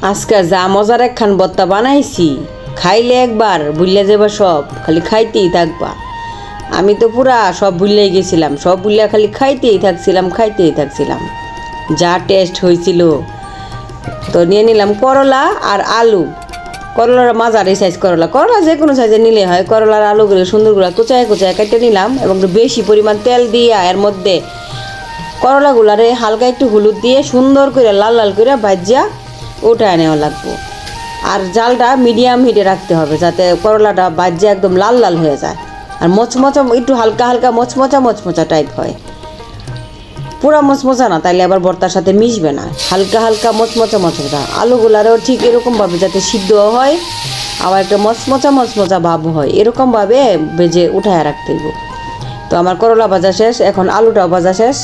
আজকে যা মজার একখান ভর্তা বানাইছি, খাইলে একবার ভুললে যাবা, সব খালি খাইতেই থাকবা। আমি তো পুরা সব ভুললেই গেছিলাম, সব ভুললে খালি খাইতেই থাকছিলাম। যা টেস্ট হয়েছিল। তো নিয়ে নিলাম করলা আর আলু। করলার মাঝারি সাইজ করলা যে কোনো সাইজে নিলে হয়। করলার আলুগুলো সুন্দর করে কুচায় কেটে নিলাম এবং একটু বেশি পরিমাণ তেল দিয়ে এর মধ্যে করলাগুলারে হালকা একটু হলুদ দিয়ে সুন্দর করে লাল লাল করে ভাজিয়া ওটায় নেওয়া লাগবো। আর জালটা মিডিয়াম হিটে রাখতে হবে, যাতে করলাটা ভাজিয়া একদম লাল লাল হয়ে যায় আর মচমচা একটু হালকা হালকা মচমচা টাইপ হয়। পুরা মচমচা না, তাইলে আবার ভর্তার সাথে মিশবে না। হালকা হালকা মচমচা আলুগুলারও ঠিক এরকমভাবে যাতে সিদ্ধ হয়, আবার একটা মচমচা ভাব হয়, এরকমভাবে ভেজে উঠায় রাখতে হইব। তো আমার করলা ভাজা শেষ, এখন আলুটাও ভাজা শেষ,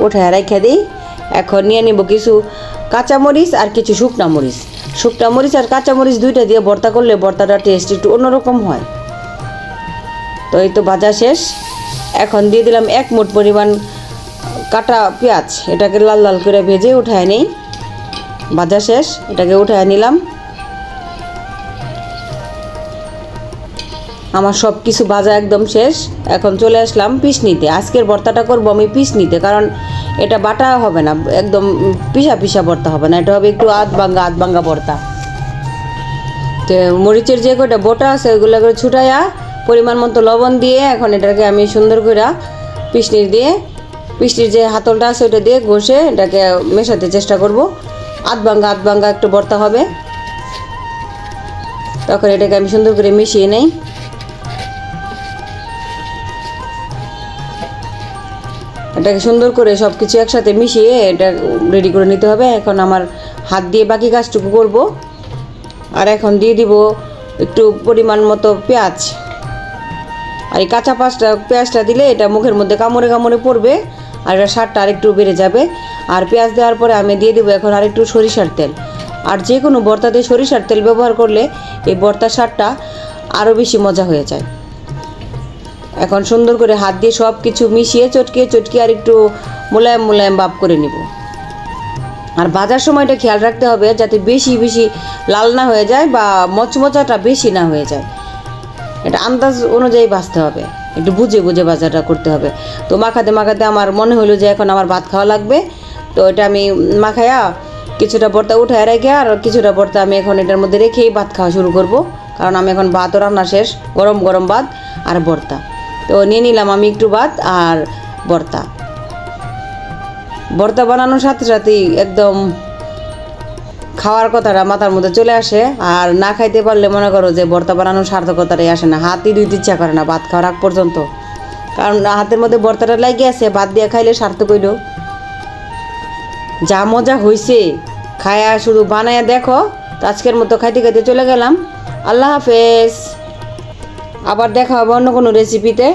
উঠায় রেখে দিই। এখন নিয়ে নিব কিছু কাঁচামরিচ আর কিছু শুকনা মরিচ আর কাঁচামরিচ দুইটা দিয়ে ভর্তা করলে ভর্তাটা টেস্ট একটু অন্যরকম হয়। তো এই তো ভাজা শেষ। এখন দিয়ে দিলাম 1 মুঠ পরিমাণ কাটা পেঁয়াজ, এটাকে লাল লাল করে ভেজে উঠায় নেই। ভাজা শেষ, এটাকে উঠায় নিলাম। আমার সব কিছু ভাজা একদম শেষ। এখন চলে আসলাম পিষনিতে। আজকের ভর্তাটা করবো আমি পিষনিতে, কারণ এটা বাটা হবে না, একদম পিষা ভর্তা হবে না, এটা হবে একটু আধ ভাঙ্গা ভর্তা। তো মরিচের যে কটা বোটা আছে ওইগুলো করে ছুটাইয়া পরিমাণ মতো লবণ দিয়ে এখন এটাকে আমি সুন্দর করে পিষনির যে হাতলটা আছে ওটা দিয়ে ঘষে এটাকে মেশাতে চেষ্টা করব। আধ ভাঙ্গা একটু ভর্তা হবে। তখন এটাকে আমি সুন্দর করে মিশিয়ে নেই। এটাকে সুন্দর করে সব কিছু একসাথে মিশিয়ে এটা রেডি করে নিতে হবে। এখন আমার হাত দিয়ে বাকি কাজটুকু করব। আর এখন দিয়ে দিব একটু পরিমাণ মতো পেঁয়াজ। আর এই কাঁচা পেঁয়াজটা দিলে এটা মুখের মধ্যে কামড়ে পড়বে আর এটা স্বাদটা আরেকটু বেড়ে যাবে। আর পেঁয়াজ দেওয়ার পরে আমি দিয়ে দেবো এখন আরেকটু সরিষার তেল। আর যে কোনো ভর্তাতে সরিষার তেল ব্যবহার করলে এই ভর্তার স্বাদটা আরও বেশি মজা হয়ে যায়। এখন সুন্দর করে হাত দিয়ে সব কিছু মিশিয়ে চটকে আর একটু মোলায়েম ভাব করে নিব। আর ভাজার সময়টা খেয়াল রাখতে হবে যাতে বেশি লাল না হয়ে যায় বা মচমচাটা বেশি না হয়ে যায়। এটা আন্দাজ অনুযায়ী ভাজতে হবে, একটু বুঝে ভাজাটা করতে হবে। তো মাখাতে আমার মনে হলো যে এখন আমার ভাত খাওয়া লাগবে। তো এটা আমি মাখাইয়া কিছুটা ভর্তা উঠায় রেখে আর কিছুটা ভর্তা আমি এখন এটার মধ্যে রেখেই ভাত খাওয়া শুরু করব, কারণ আমি এখন ভাতও রান্না শেষ, গরম ভাত আর ভর্তা। তো নিয়ে নিলাম আমি একটু ভাত আর ভর্তা বানানোর সাথেই একদম খাওয়ার কথাটা মাথার মধ্যে চলে আসে। আর না খাইতে পারলে মনে করো যে ভর্তা বানানোর সার্থকতাটাই আসে না, হাতই ধুইতে ইচ্ছা করে না ভাত খাওয়ার আগ পর্যন্ত, কারণ হাতের মধ্যে ভর্তাটা লাগে আছে। ভাত দিয়ে খাইলে সার্থক হইল। যা মজা হয়েছে, খায়া শুধু বানায়া দেখো। তো আজকের মতো খাইতে চলে গেলাম। আল্লাহ হাফেজ। আবার দেখা হবে অন্য কোনো রেসিপিতে।